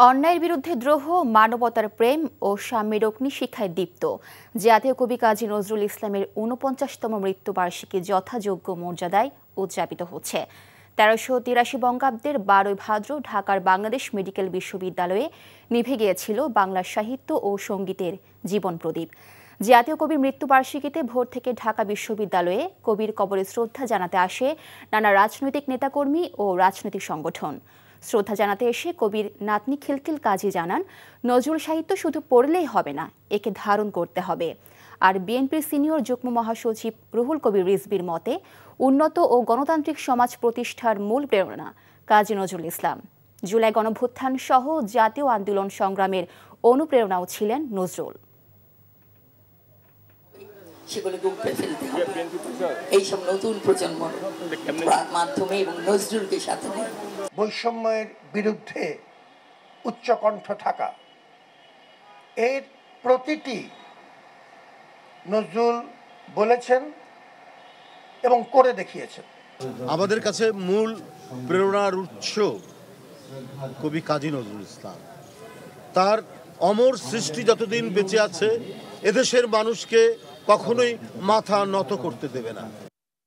অন্যায়ের বিরুদ্ধে দ্রোহ, মানবতার প্রেম ও সাম্যের অগ্নি শিক্ষায় দীপ্ত জাতীয় কবি কাজী নজরুল ইসলামের ৪৯তম মৃত্যুবার্ষিকী যথাযোগ্য মর্যাদায় উদযাপিত হচ্ছে। ১৩৮৩ বঙ্গাব্দের ১২ ভাদ্র ঢাকার বাংলাদেশ মেডিকেল বিশ্ববিদ্যালয়ে নিভে গিয়েছিল বাংলা সাহিত্য ও সঙ্গীতের জীবন প্রদীপ। জাতীয় কবির মৃত্যুবার্ষিকীতে ভোর থেকে ঢাকা বিশ্ববিদ্যালয়ে কবির কবরে শ্রদ্ধা জানাতে আসে নানা রাজনৈতিক নেতাকর্মী ও রাজনৈতিক সংগঠন। শ্রদ্ধা জানাতে এসে কবির নাতনি খিলখিল কাজী জানান, নজরুল সাহিত্য শুধু পড়লেই হবে না, একে ধারণ করতে হবে। আর বিএনপির সিনিয়র যুগ্ম মহাসচিব রুহুল কবির রিজভীর মতে, উন্নত ও গণতান্ত্রিক সমাজ প্রতিষ্ঠার মূল প্রেরণা কাজী নজরুল ইসলাম। জুলাই গণঅভ্যুত্থান সহ জাতীয় আন্দোলন সংগ্রামের অনুপ্রেরণাও ছিলেন নজরুল। সেগুলোকে উপড়ে ফেলতে হবে এইসব নতুন প্রজন্মের মাধ্যমে এবং নজরুলকে সাথে নিয়ে। বৈষম্যের বিরুদ্ধে উচ্চকণ্ঠ থাকা, এর প্রতিটি নজরুল বলেছেন এবং করে দেখিয়েছেন। আমাদের কাছে মূল প্রেরণার উৎস কবি কাজী নজরুল ইসলাম। তার অমর সৃষ্টি যতদিন বেঁচে আছে, এদেশের মানুষকে কখনোই মাথা নত করতে দেবে না।